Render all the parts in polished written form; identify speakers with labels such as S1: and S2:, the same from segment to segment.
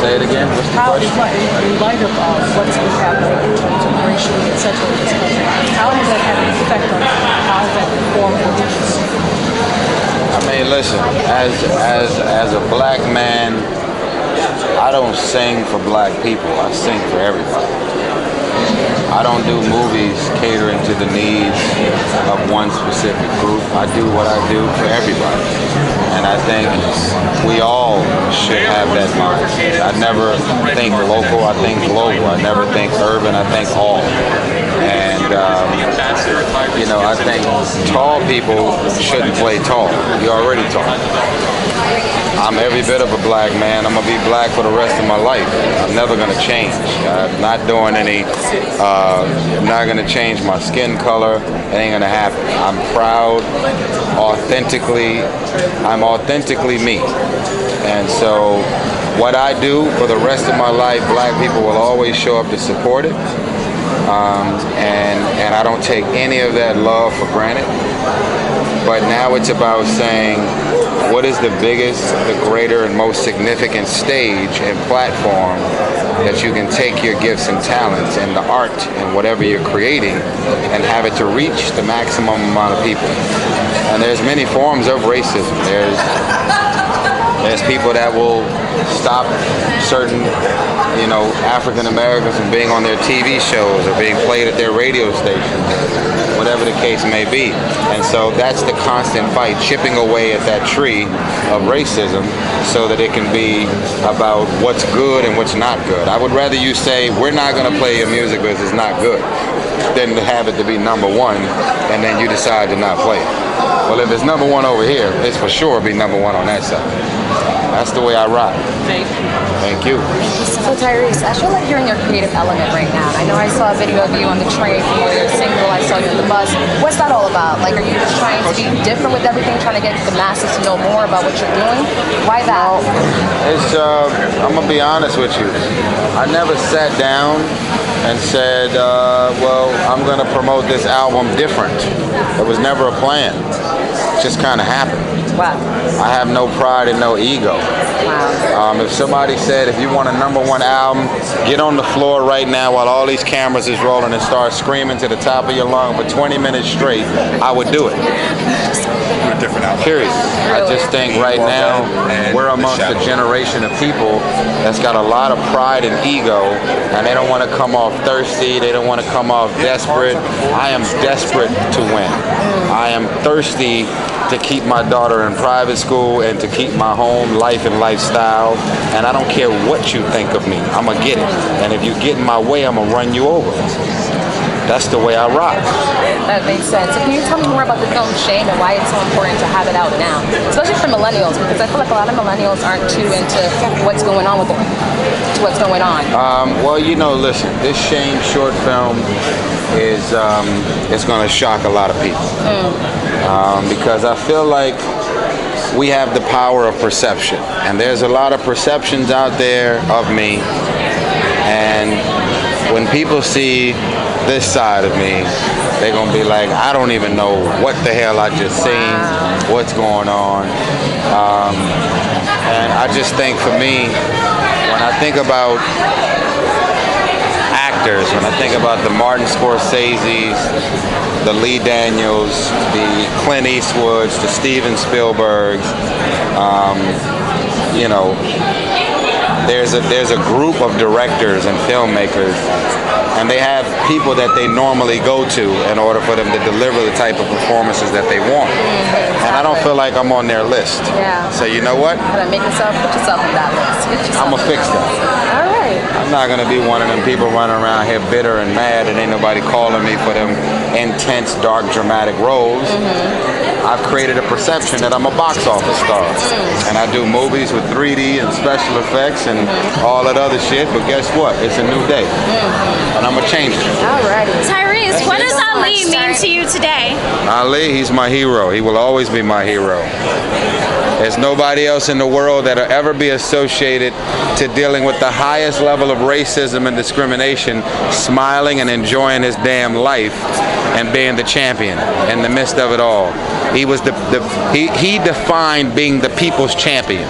S1: Say it again. What's the
S2: How,
S1: question?
S2: in light of what's been happening in terms of racially, etc., in this country, how has that had an effect on how that formed religious?
S1: I mean, listen, as a black man, I don't sing for black people. I sing for everybody. I don't do movies catering to the needs of one specific group. I do what I do for everybody. And I think we all should have that mind. I never think local, I think global. I never think urban, I think all. And, you know, I think tall people shouldn't play tall. You're already tall. I'm every bit of a black man. I'm going to be black for the rest of my life. I'm never going to change. I'm not doing any, I'm not going to change my skin color. It ain't going to happen. I'm proud, I'm authentically me. And so what I do for the rest of my life, black people will always show up to support it. And I don't take any of that love for granted. But now it's about saying, what is the biggest, the greater, and most significant stage and platform that you can take your gifts and talents and the art and whatever you're creating and have it to reach the maximum amount of people? And there's many forms of racism. There's people that will stop certain, you know, African Americans from being on their TV shows or being played at their radio stations, whatever the case may be. And so that's the constant fight, chipping away at that tree of racism so that it can be about what's good and what's not good. I would rather you say, we're not going to play your music because it's not good, than to have it to be number one and then you decide to not play it. Well, if it's number one over here, it's for sure be number one on that side. That's the way I rock.
S2: Thank you.
S1: Thank you.
S3: So Tyrese, I feel like you're in your creative element right now. I know I saw a video of you on the train for your single. I saw you on the bus. What's that all about? Like, are you just trying to be different with everything, trying to get the masses to know more about what you're doing? Why that?
S1: Well, it's, I'm going to be honest with you. I never sat down and said, well, I'm going to promote this album different. It was never a plan. It just kind of happened.
S3: Wow.
S1: I have no pride and no ego.
S3: Wow.
S1: If somebody said, if you want a #1 album, get on the floor right now while all these cameras is rolling and start screaming to the top of your lung for 20 minutes straight, I would do it.
S4: A different album.
S1: Period. I just think right now we're amongst a generation of people that's got a lot of pride and ego, and they don't want to come off thirsty. They don't want to come off desperate. I am desperate to win. I am thirsty to keep my daughter in private school and to keep my home life and lifestyle. And I don't care what you think of me. I'm going to get it. And if you get in my way, I'm going to run you over. That's the way I rock.
S3: That makes sense. So can you tell me more about the film Shame and why it's so important to have it out now? Especially for millennials, because I feel like a lot of millennials aren't too into what's going on with them. What's going on?
S1: Well, you know, listen, this Shame short film is it's going to shock a lot of people. Because I feel like we have the power of perception. And there's a lot of perceptions out there of me. And when people see this side of me, they're going to be like, I don't even know what the hell I just seen, what's going on. And I just think for me, when I think about actors, when I think about the Martin Scorsese's, the Lee Daniels, the Clint Eastwoods, the Steven Spielbergs, you know, there's a group of directors and filmmakers, and they have people that they normally go to in order for them to deliver the type of performances that they want. And I don't feel like I'm on their list.
S3: Yeah.
S1: So you know what?
S3: Put yourself on that list.
S1: I'm gonna fix that.
S3: All right.
S1: I'm not gonna be one of them people running around here bitter and mad and ain't nobody calling me for them intense, dark, dramatic roles. I've created a perception that I'm a box office star. And I do movies with 3D and special effects and all that other shit, but guess what? It's a new day. And I'm gonna change it.
S3: Alrighty.
S5: Tyrese, what does Ali mean to you today?
S1: Ali, he's my hero. He will always be my hero. There's nobody else in the world that'll ever be associated to dealing with the highest level of racism and discrimination, smiling and enjoying his damn life and being the champion in the midst of it all. He was he defined being the people's champion.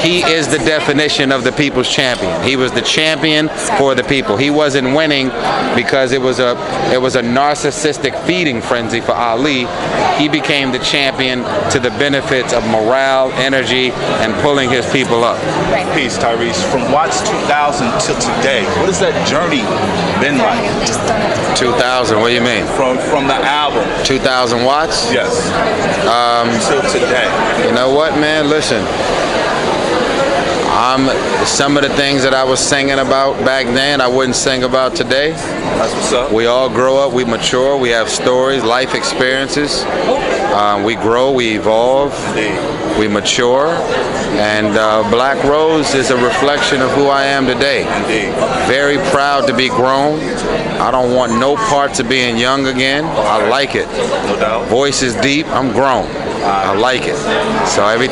S1: he is the definition of the people's champion. He was the champion for the people. He wasn't winning because it was a narcissistic feeding frenzy for Ali. He became the champion to the benefits of morale, energy, and pulling his people up.
S4: Peace, Tyrese. From Watts 2000 till today, what has that journey been like?
S1: 2000, what do you mean?
S4: From the album.
S1: 2000 watts?
S4: Yes. Till today.
S1: You know what, man? Listen. Some of the things that I was singing about back then, I wouldn't sing about today.
S4: That's what's up.
S1: We all grow up, we mature, we have stories, life experiences. We grow, we evolve, we mature. And Black Rose is a reflection of who I am today.
S4: Indeed.
S1: Very proud to be grown. I don't want no parts of being young again. I like it.
S4: No doubt.
S1: Voice is deep, I'm grown. I like it. So every